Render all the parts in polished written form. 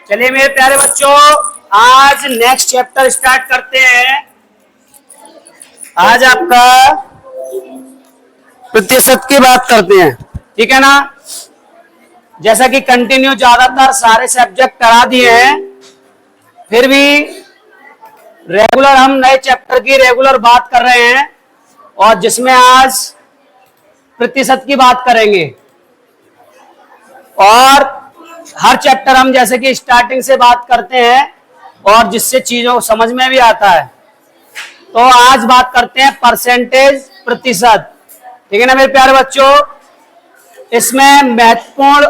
चलिए मेरे प्यारे बच्चों, आज नेक्स्ट चैप्टर स्टार्ट करते हैं। आज आपका प्रतिशत की बात करते हैं, ठीक है ना। जैसा कि कंटिन्यू ज्यादातर सारे सब्जेक्ट करा दिए हैं, फिर भी रेगुलर हम नए चैप्टर की रेगुलर बात कर रहे हैं और जिसमें आज प्रतिशत की बात करेंगे। और हर चैप्टर हम जैसे कि स्टार्टिंग से बात करते हैं और जिससे चीजों को समझ में भी आता है। तो आज बात करते हैं परसेंटेज, प्रतिशत, ठीक है ना मेरे प्यारे बच्चों। इसमें महत्वपूर्ण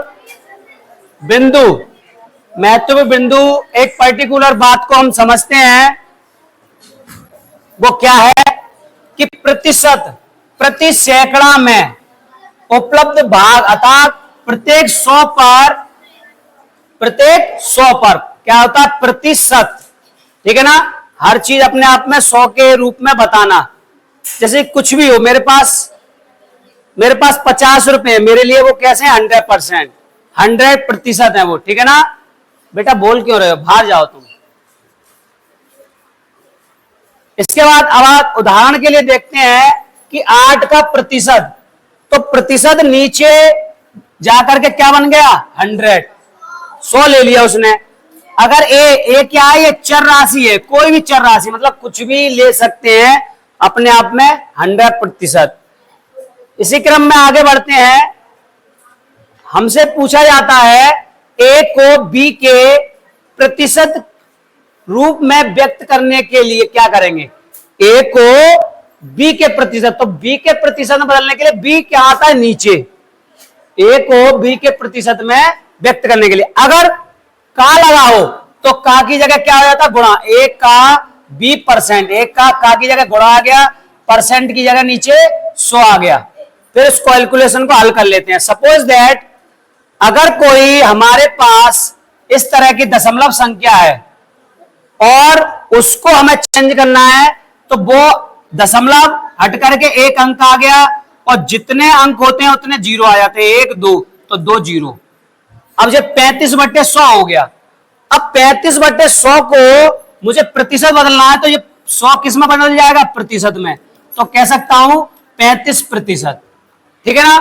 बिंदु एक पर्टिकुलर बात को हम समझते हैं, वो क्या है कि प्रतिशत प्रति सैकड़ा में उपलब्ध भाग, अर्थात प्रत्येक 100 पर क्या होता है प्रतिशत, ठीक है ना। हर चीज अपने आप में 100 के रूप में बताना। जैसे कुछ भी हो, मेरे पास 50 रुपए, मेरे लिए वो कैसे 100%, 100% है वो, ठीक है ना। बेटा बोल क्यों रहे हो, बाहर जाओ तुम। इसके बाद अब आप उदाहरण के लिए देखते हैं कि 8 का प्रतिशत, तो प्रतिशत नीचे जाकर के क्या बन गया 100, 100 ले लिया उसने। अगर ए क्या है, ये चर राशि है, कोई भी चर राशि, मतलब कुछ भी ले सकते हैं अपने आप में 100%। इसी क्रम में आगे बढ़ते हैं। हमसे पूछा जाता है ए को बी के प्रतिशत रूप में व्यक्त करने के लिए क्या करेंगे। ए को बी के प्रतिशत, तो बी के प्रतिशत में बदलने के लिए बी क्या आता है नीचे, ए को बी के प्रतिशत में व्यक्त करने के लिए अगर का लगा हो तो का की जगह क्या हो जाता गुणा, ए का बी परसेंट, एक का की जगह गुणा आ गया, परसेंट की जगह नीचे 100 आ गया। फिर इस कैलकुलेशन को हल कर लेते हैं। सपोज दैट अगर कोई हमारे पास इस तरह की दशमलव संख्या है और उसको हमें चेंज करना है, तो वो दशमलव हट करके एक अंक आ गया और जितने अंक होते हैं उतने जीरो आ जाते हैं, 1 2, तो 2 जीरो। अब जब 35/100 हो गया, अब 35/100 को मुझे प्रतिशत बदलना है, तो ये 100 किस में बदल जाएगा प्रतिशत में, तो कह सकता हूं 35%, ठीक है ना।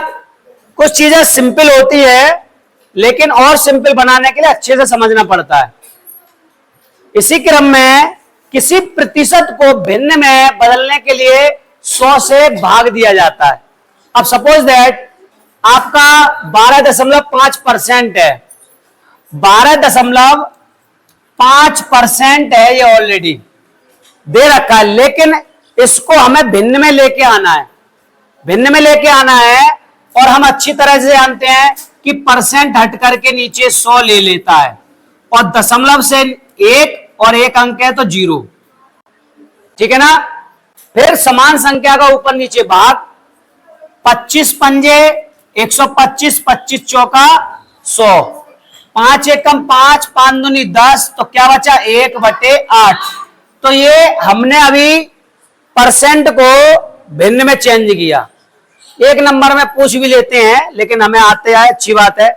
कुछ चीजें सिंपल होती है लेकिन और सिंपल बनाने के लिए अच्छे से समझना पड़ता है। इसी क्रम में किसी प्रतिशत को भिन्न में बदलने के लिए 100 से भाग दिया जाता है। अब सपोज दैट आपका 12.5% है, 12.5% है, ये ऑलरेडी दे रखा है, लेकिन इसको हमें भिन्न में लेके आना है, और हम अच्छी तरह से जानते हैं कि परसेंट हट करके नीचे 100 ले लेता है और दशमलव से 1 और 1 अंक है तो 0, ठीक है ना। फिर समान संख्या का ऊपर नीचे भाग, 25 पंजे 125, 25 चौका 100, 5 एकम 5, 5 दूनी 10, तो क्या बचा 1/8। तो ये हमने अभी परसेंट को भिन्न में चेंज किया। एक नंबर में पूछ भी लेते हैं लेकिन हमें आते आए, अच्छी बात है।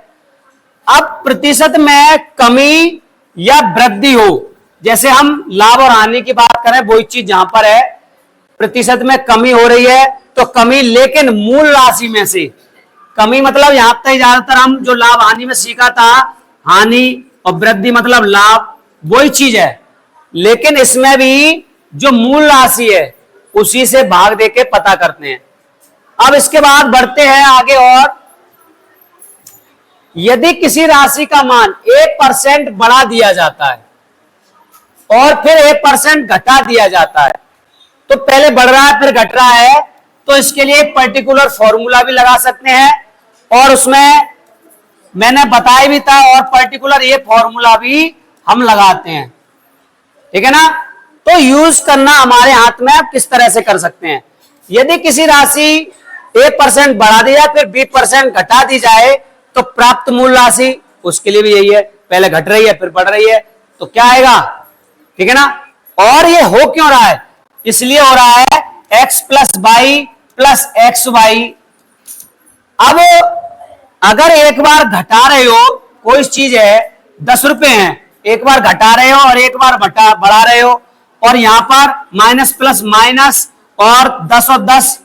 अब प्रतिशत में कमी या वृद्धि हो, जैसे हम लाभ और हानि की बात करें, वही चीज जहां पर है प्रतिशत में कमी हो रही है, तो कमी लेकिन मूल राशि में से कमी, मतलब यहां तक ज्यादातर हम जो लाभ हानि में सीखा था, हानि और वृद्धि मतलब लाभ, वही चीज है, लेकिन इसमें भी जो मूल राशि है उसी से भाग देके पता करते हैं। अब इसके बाद बढ़ते हैं आगे, और यदि किसी राशि का मान 1% बढ़ा दिया जाता है और फिर 1% घटा दिया जाता है, तो पहले बढ़ रहा है फिर घट रहा है, तो इसके लिए एक पर्टिकुलर फॉर्मूला भी लगा सकते हैं और उसमें मैंने बताया भी था, और पर्टिकुलर ये फॉर्मूला भी हम लगाते हैं, ठीक है ना। तो यूज करना हमारे हाथ में, आप किस तरह से कर सकते हैं। यदि किसी राशि 1% बढ़ा दी जाए फिर 20% घटा दी जाए, तो प्राप्त मूल राशि, उसके लिए भी यही है, पहले घट रही है फिर बढ़ रही है, तो क्या आएगा, ठीक है ना। और ये हो क्यों रहा है, इसलिए हो रहा है x + y + xy। अब अगर एक बार घटा रहे हो, कोई चीज है 10 रुपए हैं एक बार घटा रहे हो और एक बार बढ़ा रहे हो, और यहां पर माइनस प्लस माइनस और 10 और 10,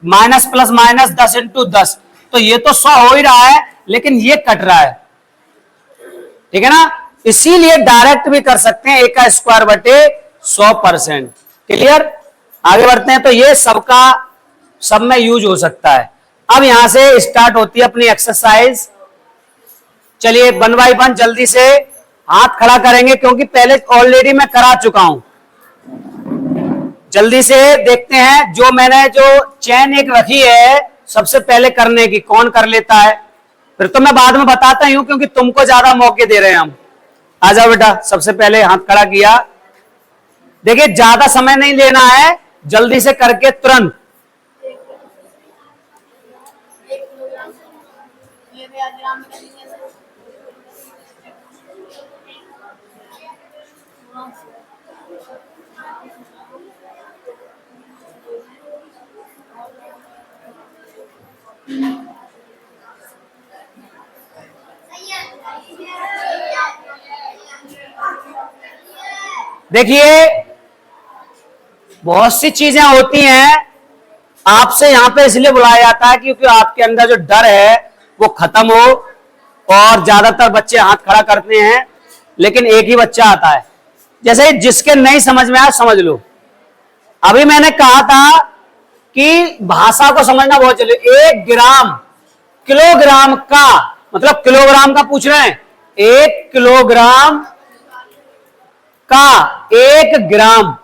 माइनस प्लस माइनस 10 इंटू 10, तो ये तो 100 हो ही रहा है, लेकिन ये कट रहा है, ठीक है ना। इसीलिए डायरेक्ट भी कर सकते हैं, a का स्क्वायर बटे 100%। क्लियर, आगे बढ़ते हैं। तो ये सबका सब में यूज हो सकता है। अब यहां से स्टार्ट होती है अपनी एक्सरसाइज। चलिए 1 बाय 1 जल्दी से हाथ खड़ा करेंगे, क्योंकि पहले ऑलरेडी मैं करा चुका हूं। जल्दी से देखते हैं, जो मैंने जो चेन एक रखी है सबसे पहले करने की, कौन कर लेता है, फिर तो मैं बाद में बताता ही हूं, क्योंकि तुमको ज्यादा मौके दे रहे हैं हम। आ जाओ बेटा, सबसे पहले हाथ खड़ा किया। देखिए ज्यादा समय नहीं लेना है, जल्दी से करके तुरंत। देखिए बहुत सी चीजें होती हैं, आपसे यहां पे इसलिए बुलाया जाता है क्योंकि आपके अंदर जो डर है वो खत्म हो। और ज्यादातर बच्चे हाथ खड़ा करते हैं, लेकिन एक ही बच्चा आता है। जैसे जिसके नहीं समझ में आया समझ लो। अभी मैंने कहा था कि भाषा को समझना बहुत जरूरी। 1 ग्राम किलोग्राम का मतलब किलोग्राम का पूछ रहे हैं। 1 किलोग्राम का 1 ग्राम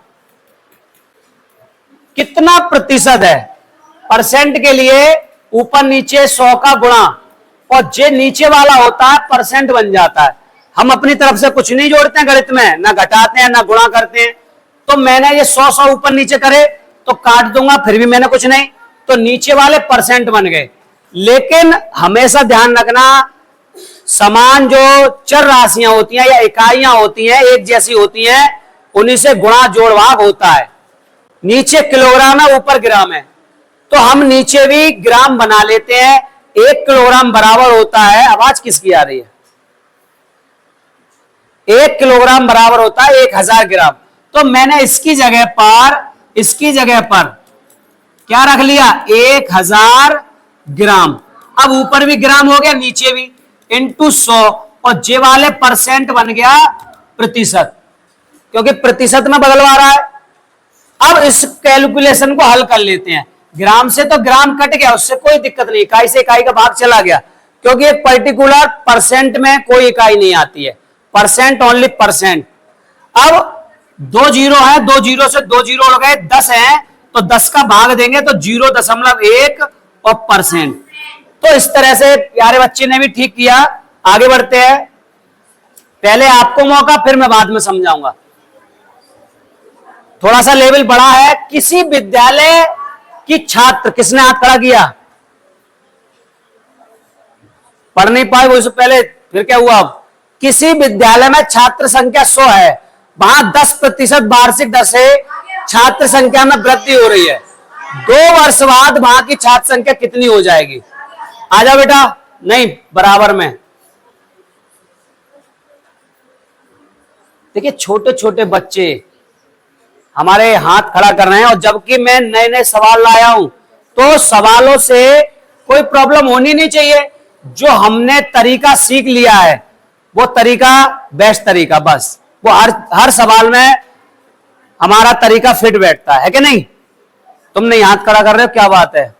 कितना प्रतिशत है? परसेंट के लिए ऊपर नीचे 100 का गुणा, और जो नीचे वाला होता है परसेंट बन जाता है। हम अपनी तरफ से कुछ नहीं जोड़ते हैं गणित में, ना घटाते हैं ना गुणा करते हैं। तो मैंने ये 100 ऊपर नीचे करे तो काट दूंगा, फिर भी मैंने कुछ नहीं, तो नीचे वाले परसेंट बन गए। लेकिन हमेशा ध्यान रखना, समान जो चर राशियां होती हैं या इकाइयां होती हैं एक जैसी होती हैं, उन्हीं से गुणा जोड़ भाग होता है। नीचे किलोग्राम है ऊपर ग्राम है, तो हम नीचे भी ग्राम बना लेते हैं। 1 किलोग्राम बराबर होता है, आवाज किसकी आ रही है? 1 किलोग्राम बराबर होता है 1000 ग्राम। तो मैंने इसकी जगह पर क्या रख लिया? 1000 ग्राम। अब ऊपर भी ग्राम हो गया, नीचे भी, इंटू 100, और जे वाले परसेंट बन गया प्रतिशत, क्योंकि प्रतिशत में बदलवा रहा है। अब इस कैलकुलेशन को हल कर लेते हैं। ग्राम से तो ग्राम कट गया, उससे कोई दिक्कत नहीं, इकाई से इकाई का भाग चला गया, क्योंकि एक पर्टिकुलर परसेंट में कोई इकाई नहीं आती है, परसेंट ओनली परसेंट। अब 2 जीरो है, 2 जीरो से 2 जीरो हो गए, 10 है, तो 10 का भाग देंगे तो 0.1 और परसेंट। तो इस तरह से प्यारे बच्चे ने भी ठीक किया। आगे बढ़ते हैं, पहले आपको मौका, फिर मैं बाद में समझाऊंगा। थोड़ा सा लेवल बड़ा है। किसी विद्यालय की छात्र, किसने हाथ खड़ा किया? पढ़ नहीं पाए वो, इससे पहले फिर क्या हुआ? अब किसी विद्यालय में छात्र संख्या 100 है, वहां 10% वार्षिक दर से छात्र संख्या में वृद्धि हो रही है। 2 वर्ष बाद वहां की छात्र संख्या कितनी हो जाएगी? आजा बेटा, नहीं बराबर में। देखिए छोटे छोटे बच्चे हमारे हाथ खड़ा कर रहे हैं, और जबकि मैं नए नए सवाल लाया हूं, तो सवालों से कोई प्रॉब्लम होनी नहीं चाहिए। जो हमने तरीका सीख लिया है वो तरीका बेस्ट तरीका, बस वो हर सवाल में हमारा तरीका फिट बैठता है कि नहीं? तुम नहीं हाथ खड़ा कर रहे हो, क्या बात है?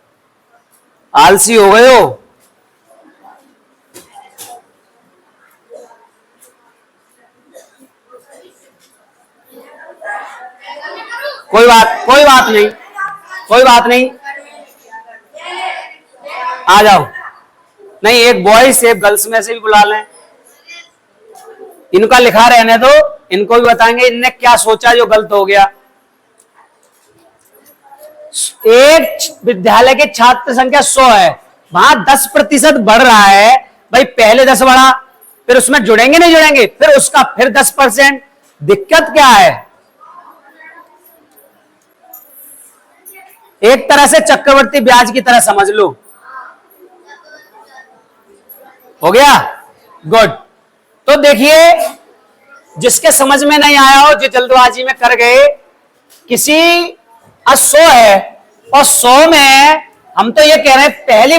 आलसी हो गए हो? कोई बात नहीं, कोई बात नहीं, आ जाओ। नहीं, एक बॉयज एक गर्ल्स में से भी बुला लें। इनका लिखा रहने दो, इनको भी बताएंगे इनने क्या सोचा जो गलत हो गया। एक विद्यालय के छात्र संख्या 100 है, वहां 10% बढ़ रहा है। भाई पहले 10 बढ़ा, फिर उसमें जुड़ेंगे नहीं जुड़ेंगे, फिर उसका फिर 10%। दिक्कत क्या है? एक तरह से चक्रवर्ती ब्याज की तरह समझ लो। हो गया? गुड। तो देखिए जिसके समझ में नहीं आया हो, जो जल्दबाजी में कर गए, किसी 100 है और 100 में हम तो ये कह रहे हैं पहली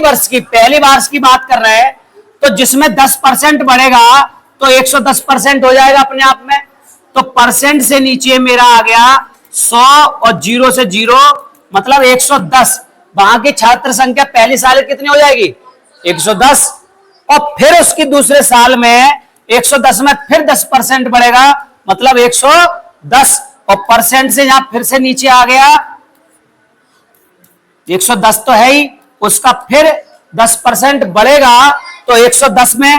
वर्ष की बात कर रहे हैं, तो जिसमें 10% बढ़ेगा तो 110% हो जाएगा अपने आप में। तो परसेंट से नीचे मेरा आ गया 100 और 0 से 0 मतलब 110। वहां की छात्र संख्या पहली साल कितनी हो जाएगी? 110। और फिर उसकी दूसरे साल में 110 में फिर 10% बढ़ेगा मतलब 110। और परसेंट से यहां फिर से नीचे आ गया 110 तो है ही, उसका फिर 10% बढ़ेगा तो 110 में,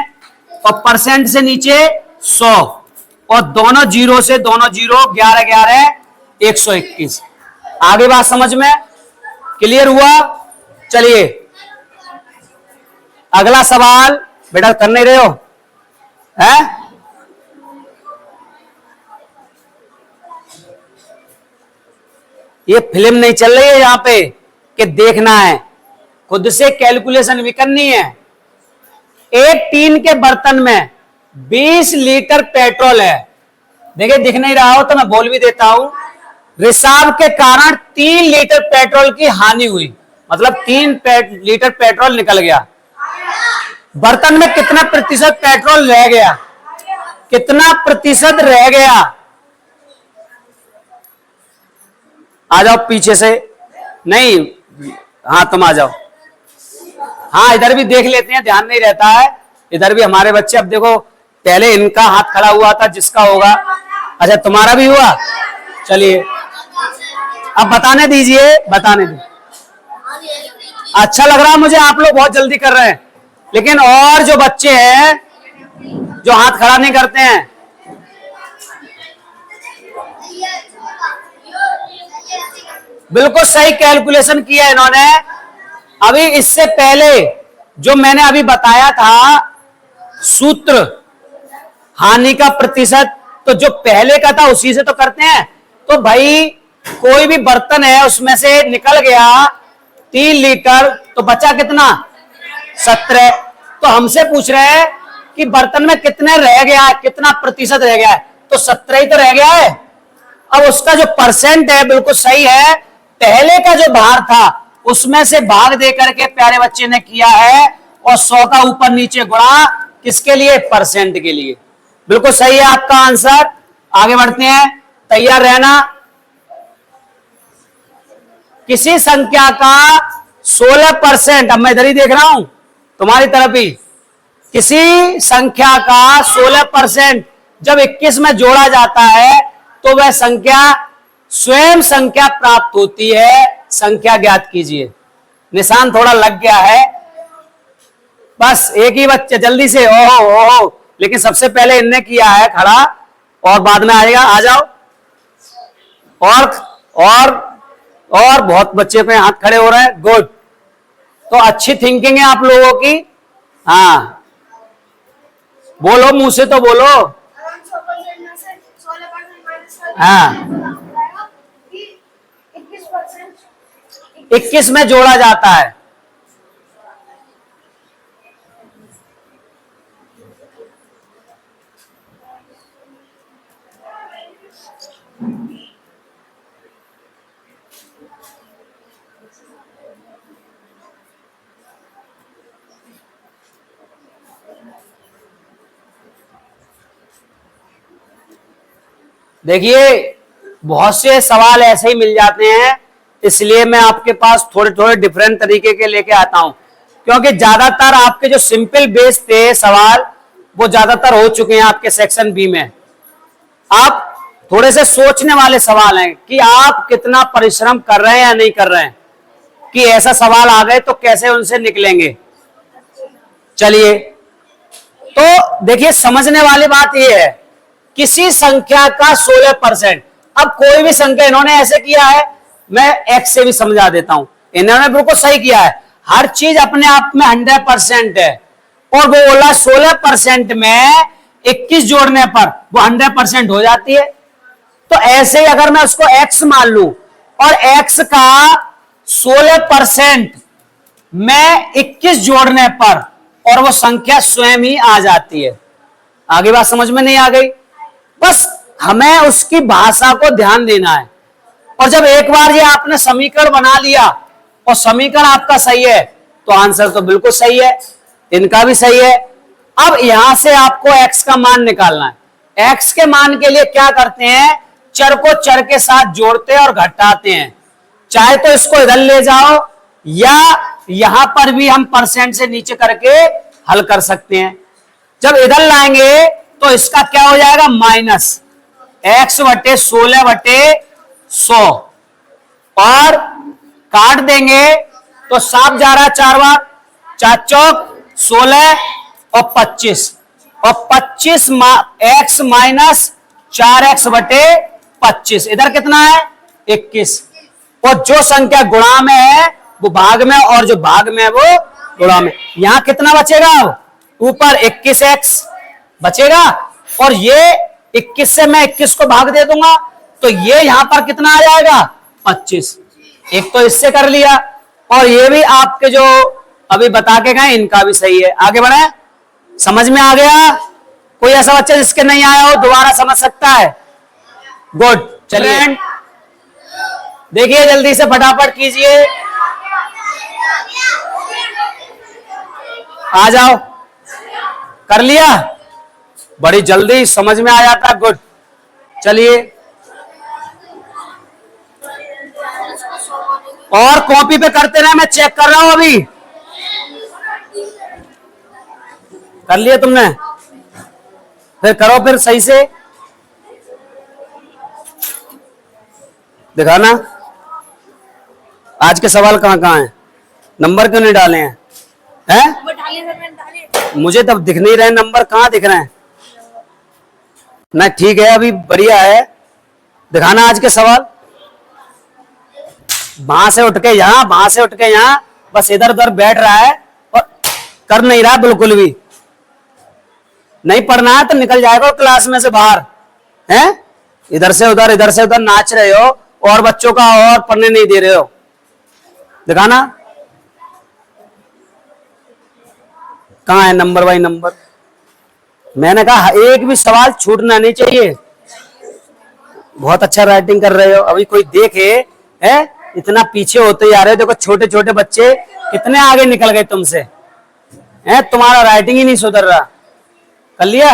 और परसेंट से नीचे 100 और दोनों जीरो से दोनों जीरो 11 11 121। आगे बात समझ में क्लियर हुआ? चलिए अगला सवाल बेटा कर नहीं रहे हो है? ये फिल्म नहीं चल रही है यहां पे कि देखना है, खुद से कैलकुलेशन भी करनी है। एक टीन के बर्तन में 20 लीटर पेट्रोल है। देखिए दिख नहीं रहा हो तो मैं बोल भी देता हूं। रिसाव के कारण 3 लीटर पेट्रोल की हानि हुई, मतलब 3 लीटर पेट्रोल निकल गया। बर्तन में कितना प्रतिशत पेट्रोल रह गया? कितना प्रतिशत रह गया? आ जाओ पीछे से, नहीं हाँ तुम आ जाओ। हाँ इधर भी देख लेते हैं, ध्यान नहीं रहता है इधर भी हमारे बच्चे। अब देखो पहले इनका हाथ खड़ा हुआ था, जिसका होगा। अच्छा तुम्हारा भी हुआ? चलिए अब बताने दीजिए, बताने दीजिए। अच्छा लग रहा है मुझे, आप लोग बहुत जल्दी कर रहे हैं, लेकिन और जो बच्चे हैं जो हाथ खड़ा नहीं करते हैं, बिल्कुल सही कैलकुलेशन किया इन्होंने। अभी इससे पहले जो मैंने अभी बताया था सूत्र हानि का प्रतिशत, तो जो पहले का था उसी से तो करते हैं। तो भाई कोई भी बर्तन है उसमें से निकल गया 3 लीटर, तो बचा कितना? 17। तो हमसे पूछ रहे हैं कि बर्तन में कितने रह गया है, कितना प्रतिशत रह गया है, तो 17 ही तो रह गया है। अब उसका जो परसेंट है बिल्कुल सही है, पहले का जो भार था उसमें से भाग दे करके प्यारे बच्चे ने किया है, और 100 का ऊपर नीचे गुणा किसके लिए? परसेंट के लिए। बिल्कुल सही है आपका आंसर। आगे बढ़ते हैं, तैयार रहना। किसी संख्या का 16%, अब मैं इधर ही देख रहा हूं तुम्हारी तरफ ही, किसी संख्या का 16% जब 21 में जोड़ा जाता है तो वह संख्या स्वयं संख्या प्राप्त होती है। संख्या ज्ञात कीजिए। निशान थोड़ा लग गया है, बस एक ही बच्चे जल्दी से। ओहो ओहो, लेकिन सबसे पहले इनने किया है खड़ा, और बाद में आएगा। आ जाओ। और बहुत बच्चे पे हाथ खड़े हो रहे हैं, गुड। तो अच्छी थिंकिंग है आप लोगों की। हाँ बोलो, मुंह से तो बोलो। हाँ 21 में जोड़ा जाता है। देखिए बहुत से सवाल ऐसे ही मिल जाते हैं, इसलिए मैं आपके पास थोड़े थोड़े डिफरेंट तरीके के लेके आता हूं, क्योंकि ज्यादातर आपके जो सिंपल बेस थे सवाल वो ज्यादातर हो चुके हैं आपके सेक्शन बी में। आप थोड़े से सोचने वाले सवाल हैं कि आप कितना परिश्रम कर रहे हैं या नहीं कर रहे हैं, कि ऐसा सवाल आ गए तो कैसे उनसे निकलेंगे। चलिए तो देखिए समझने वाली बात यह है, किसी संख्या का 16%। अब कोई भी संख्या, इन्होंने ऐसे किया है, मैं एक्स से भी समझा देता हूं। इन्होंने बिल्कुल सही किया है, हर चीज अपने आप में 100% है, और वो बोला 16% में 21 जोड़ने पर वो 100% हो जाती है। तो ऐसे ही अगर मैं उसको एक्स मान लूं और एक्स का 16% में 21 जोड़ने पर, और वो संख्या स्वयं ही आ जाती है। आगे बात समझ में नहीं आ गई? बस हमें उसकी भाषा को ध्यान देना है। और जब एक बार ये आपने समीकरण बना लिया और समीकरण आपका सही है तो आंसर तो बिल्कुल सही है, इनका भी सही है। अब यहां से आपको x का मान निकालना है। x के मान के लिए क्या करते हैं, चर को चर के साथ जोड़ते हैं और घटाते हैं। चाहे तो इसको इधर ले जाओ या यहां पर भी हम परसेंट से नीचे करके हल कर सकते हैं। जब इधर लाएंगे तो इसका क्या हो जाएगा, माइनस x बटे 16/100 और काट देंगे तो साफ जा रहा है 4 बार, 4 चौक 16 और 25 और 25 x माइनस 4x बटे 25, इधर कितना है 21। और जो संख्या गुणा में है वो भाग में और जो भाग में है वो गुणा में। यहां कितना बचेगा, ऊपर 21x बचेगा और ये 21 से मैं 21 को भाग दे दूंगा तो ये यहां पर कितना आ जाएगा 25। एक तो इससे कर लिया और ये भी आपके जो अभी बता के गए इनका भी सही है। आगे बढ़े, समझ में आ गया? कोई ऐसा बच्चा जिसके नहीं आया हो दोबारा समझ सकता है? गुड, चलिए देखिए जल्दी से फटाफट कीजिए, आ जाओ। कर लिया, बड़ी जल्दी समझ में आ जाता, गुड। चलिए और कॉपी पे करते रहे, मैं चेक कर रहा हूं अभी। कर लिया तुमने, फिर करो फिर सही से दिखाना। आज के सवाल कहाँ कहाँ हैं, नंबर क्यों नहीं डाले हैं? मुझे तब दिख नहीं रहे नंबर, कहाँ दिख रहे हैं? ना ठीक है, अभी बढ़िया है, दिखाना आज के सवाल। वहां से उठ के यहाँ, वहां से उठ के यहाँ, बस इधर उधर बैठ रहा है और कर नहीं रहा बिल्कुल भी। नहीं पढ़ना है तो निकल जाएगा क्लास में से बाहर, हैं? इधर से उधर नाच रहे हो और बच्चों का और पढ़ने नहीं दे रहे हो। दिखाना कहाँ है नंबर बाई नंबर। मैंने कहा एक भी सवाल छूटना नहीं चाहिए। बहुत अच्छा राइटिंग कर रहे हो, अभी कोई देखे है इतना पीछे होते जा रहे हो। देखो छोटे छोटे बच्चे कितने आगे निकल गए तुमसे, हैं? तुम्हारा राइटिंग ही नहीं सुधर रहा। कर लिया,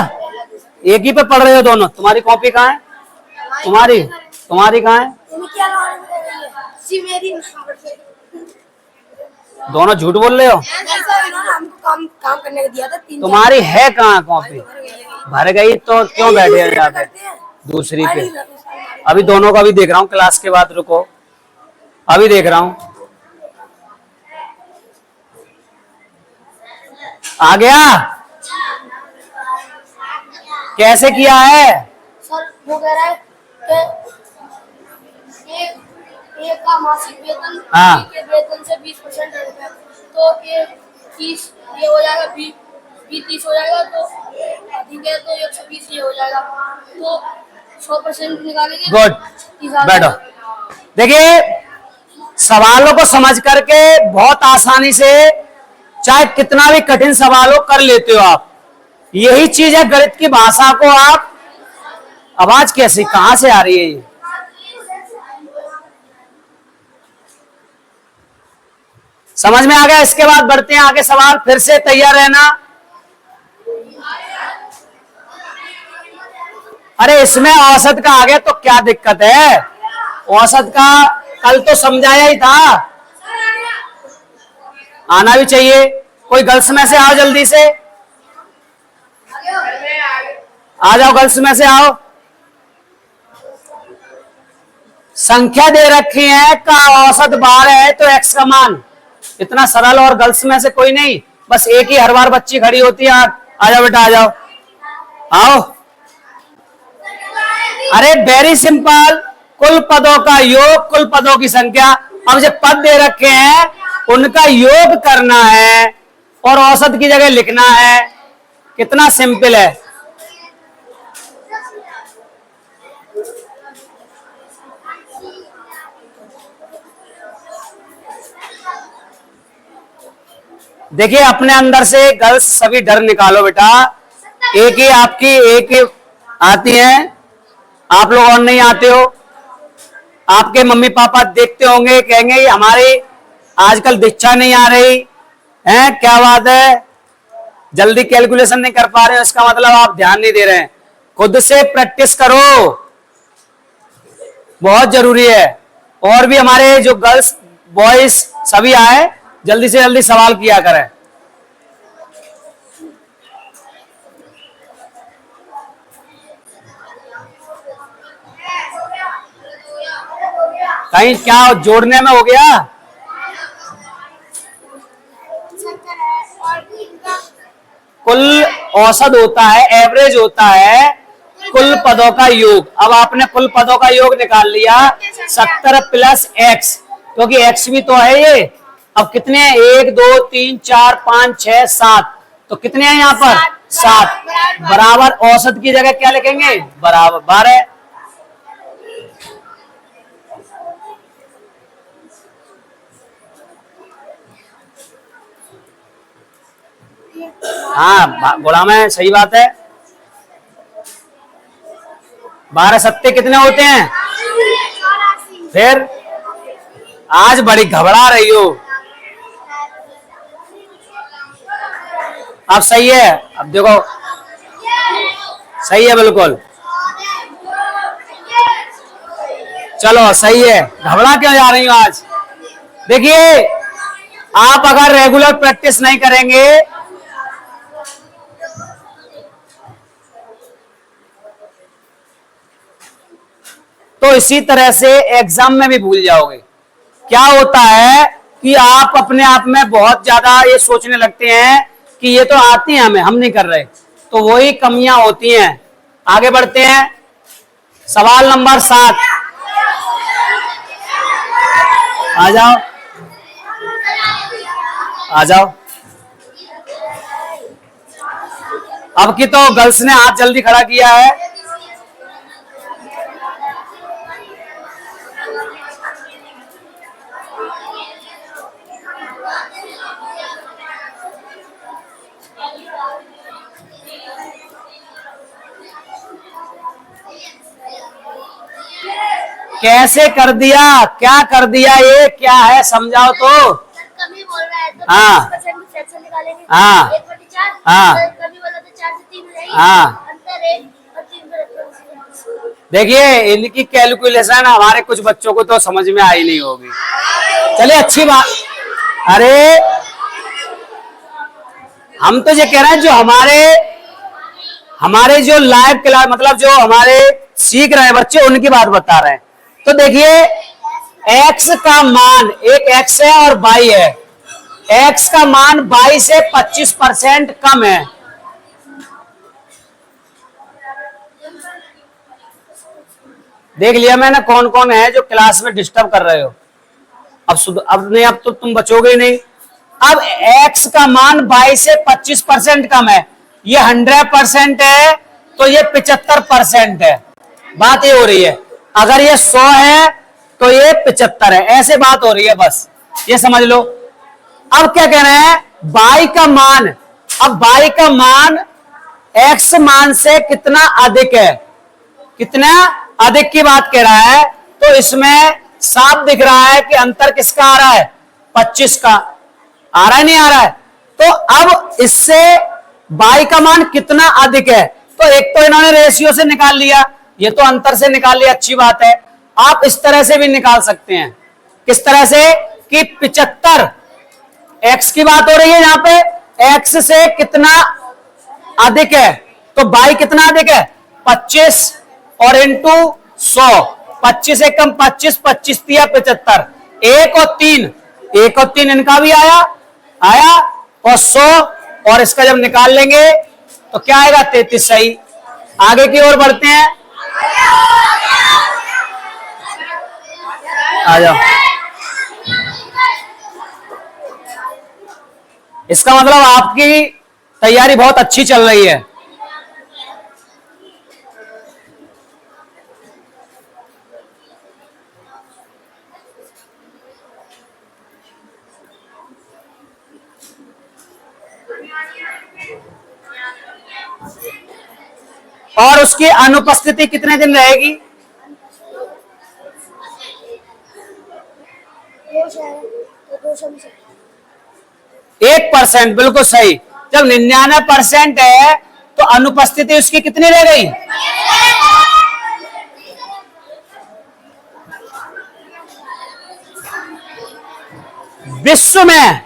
एक ही पे पढ़ रहे हो दोनों। तुम्हारी कॉपी कहाँ है? तुम्हारी कहाँ है? दोनों झूठ बोल रहे हो। काम करने को दिया था, तुम्हारी है कहाँ कॉपी? भर गई तो क्यों बैठे हो यहाँ पे दूसरी पे? अभी दोनों का भी देख रहा हूँ, क्लास के बाद रुको, अभी देख रहा हूँ। आ गया? कैसे किया है? सर वो कह रहा है कि एक का मासिक वेतन के वेतन से 20% है तो ये 30 ये हो जाएगा, 20-30 हो जाएगा तो अधिक है तो 120 ये हो जाएगा तो 100% निकालेंगे। गुड, बैठो। देखिए सवालों को समझ करके बहुत आसानी से चाहे कितना भी कठिन सवाल हो कर लेते हो आप। यही चीज है गणित की भाषा को आप। आवाज कैसी कहां से आ रही है? ये समझ में आ गया? इसके बाद बढ़ते हैं आगे सवाल, फिर से तैयार रहना। अरे इसमें औसत का आ गया तो क्या दिक्कत है? औसत का कल तो समझाया ही था, आना भी चाहिए। कोई गर्ल्स में से आओ, जल्दी से आ जाओ, गर्ल्स में से आओ। संख्या दे रखी है का औसत 12 है तो x का मान, इतना सरल। और गर्ल्स में से कोई नहीं, बस एक ही हर बार बच्ची खड़ी होती है। आ जाओ बेटा, आ जाओ, आओ। अरे वेरी सिंपल, कुल पदों का योग, कुल पदों की संख्या। अब जो पद दे रखे हैं उनका योग करना है और औसत की जगह लिखना है। कितना सिंपल है। देखिए अपने अंदर से गर्ल्स सभी डर निकालो बेटा। एक ही आपकी एक ही आती है आप लोग और नहीं आते हो। आपके मम्मी पापा देखते होंगे, कहेंगे ये हमारी आजकल दीक्षा नहीं आ रही है, क्या बात है, जल्दी कैलकुलेशन नहीं कर पा रहे हो, इसका मतलब आप ध्यान नहीं दे रहे हैं। खुद से प्रैक्टिस करो, बहुत जरूरी है। और भी हमारे जो गर्ल्स बॉयज सभी आए, जल्दी से जल्दी सवाल किया करें। कहीं क्या जोड़ने में हो गया? कुल औसत होता है, एवरेज होता है कुल पदों का योग। अब आपने कुल पदों का योग निकाल लिया 70 प्लस एक्स, क्योंकि एक्स भी तो है ये। अब कितने हैं? 1 2 3 4 5 6 7, तो कितने हैं यहाँ पर? 7। बराबर औसत की जगह क्या लिखेंगे? बराबर 12। हाँ गुलाम है, सही बात है। 12 सत्ते कितने होते हैं? फिर आज बड़ी घबरा रही हो। अब सही है, अब देखो सही है बिल्कुल। चलो सही है, घबरा क्यों जा रही हो आज? देखिए, आप अगर रेगुलर प्रैक्टिस नहीं करेंगे तो इसी तरह से एग्जाम में भी भूल जाओगे। क्या होता है कि आप अपने आप में बहुत ज्यादा ये सोचने लगते हैं कि ये तो आती है हमें, हम नहीं कर रहे, तो वही कमियां होती हैं। आगे बढ़ते हैं, सवाल नंबर 7। आ जाओ आ जाओ। अब की तो गर्ल्स ने हाथ जल्दी खड़ा किया है। कैसे कर दिया, क्या कर दिया, ये क्या है समझाओ तो। कमी बोल रहा है तो हाँ 50% फ्रैक्शन निकालेंगे। हाँ 1/4। हाँ कमी बोला तो 4 से 3 हो जाएगी। हाँ। अंतर 1 और 3। देखिए, इनकी कैलकुलेशन हमारे कुछ बच्चों को तो समझ में आई नहीं होगी। चलिए अच्छी बात। अरे हम तो ये कह रहे हैं, जो हमारे जो लाइव क्लास, मतलब जो हमारे सीख रहे हैं बच्चे, उनकी बात बता रहे हैं। तो देखिए, x का मान, एक x है और y है। x का मान y से 25% कम है। देख लिया मैंने कौन कौन है जो क्लास में डिस्टर्ब कर रहे हो। अब नहीं, अब तो तुम बचोगे नहीं। अब x का मान y से 25% कम है, ये 100% है, तो ये 75% है। बात ये हो रही है, अगर ये 100 है तो ये 75 है, ऐसे बात हो रही है, बस ये समझ लो। अब क्या कह रहे हैं? y का मान, अब y का मान x मान से कितना अधिक है, कितना अधिक की बात कह रहा है। तो इसमें साफ दिख रहा है कि अंतर किसका आ रहा है? 25 का। आ रहा है नहीं आ रहा है? तो अब इससे y का मान कितना अधिक है, तो एक तो इन्होंने रेशियो से निकाल लिया, ये तो अंतर से निकाल लिया, अच्छी बात है। आप इस तरह से भी निकाल सकते हैं। किस तरह से? कि 75, x की बात हो रही है यहां पे, x से कितना अधिक है, तो y कितना अधिक है? 25 और इंटू 100, 25 से कम 25, 25 तिया 75, 1 और 3, 1 और 3 इनका भी आया और 100, और इसका जब निकाल लेंगे तो क्या आएगा? 33। सही। आगे की ओर बढ़ते हैं, आ जाओ। इसका मतलब आपकी तैयारी बहुत अच्छी चल रही है। और उसकी अनुपस्थिति कितने दिन रहेगी? दोष है तो दोष हम 1%, बिल्कुल सही। जब 99% है तो अनुपस्थिति उसकी कितनी रह गई? विश्व में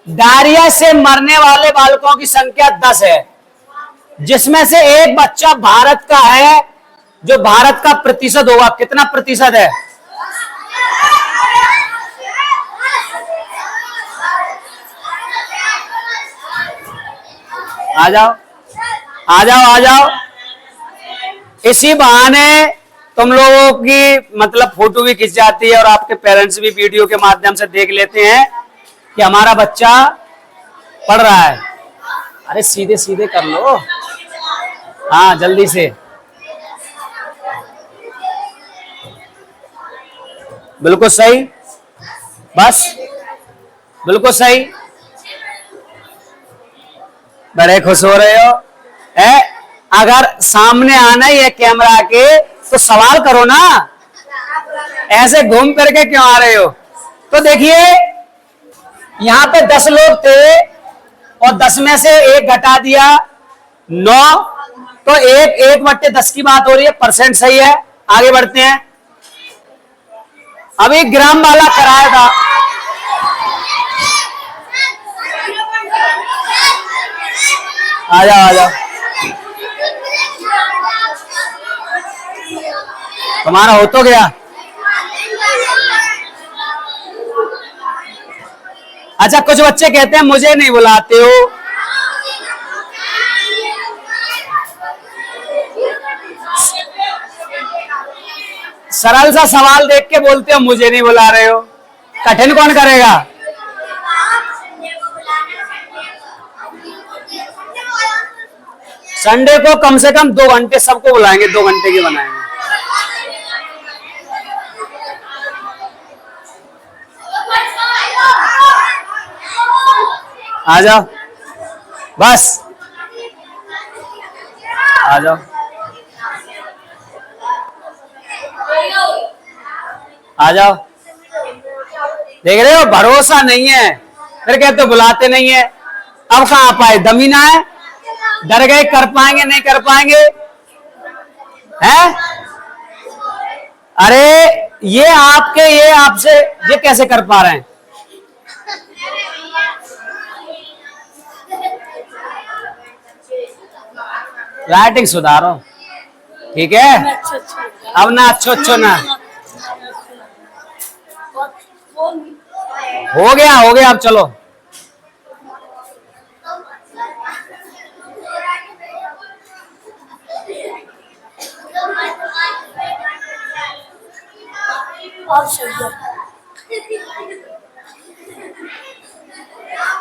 डायरिया से मरने वाले बालकों की संख्या 10 है, जिसमें से एक बच्चा भारत का है। जो भारत का प्रतिशत होगा कितना प्रतिशत है? आ जाओ आ जाओ आ जाओ। इसी बहाने तुम लोगों की मतलब फोटो भी खिंच जाती है और आपके पेरेंट्स भी वीडियो के माध्यम से देख लेते हैं कि हमारा बच्चा पढ़ रहा है। अरे सीधे सीधे कर लो, हाँ जल्दी से। बिल्कुल सही, बस बिल्कुल सही। बड़े खुश हो रहे हो है? अगर सामने आना ही है कैमरा के तो सवाल करो ना, ऐसे घूम करके क्यों आ रहे हो? तो देखिए यहां पे 10 लोग थे और 10 में से एक घटा दिया 9, तो 1/10 की बात हो रही है, परसेंट सही है। आगे बढ़ते हैं। अभी ग्राम वाला कराया था, आ जाओ आ जाओ। तुम्हारा हो तो गया। अच्छा, कुछ बच्चे कहते हैं मुझे नहीं बुलाते हो। सरल सा सवाल देख के बोलते हो मुझे नहीं बुला रहे हो, कठिन कौन करेगा? संडे को कम से कम 2 घंटे सबको बुलाएंगे, 2 घंटे की बनाएंगे। आ जाओ, बस आ जाओ। आ जाओ। देख रहे हो भरोसा नहीं है, फिर कहते बुलाते नहीं है। अब कहां पाए, दमीना है, डर गए कर पाएंगे नहीं कर पाएंगे हैं? अरे ये आपसे ये कैसे कर पा रहे हैं? राइटिंग सुधारो, ठीक है? अब ना अच्छो ना हो गया अब चलो।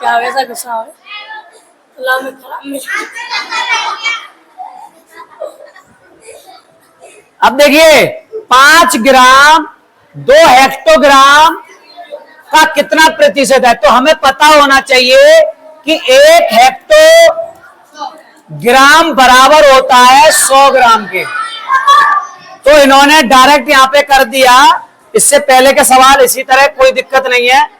क्या वैसा गुस्सा है? अब देखिए 5 ग्राम 2 हेक्टोग्राम का कितना प्रतिशत है, तो हमें पता होना चाहिए कि 1 हेक्टोग्राम बराबर होता है 100 ग्राम के। तो इन्होंने डायरेक्ट यहां पे कर दिया। इससे पहले के सवाल इसी तरह, कोई दिक्कत नहीं है।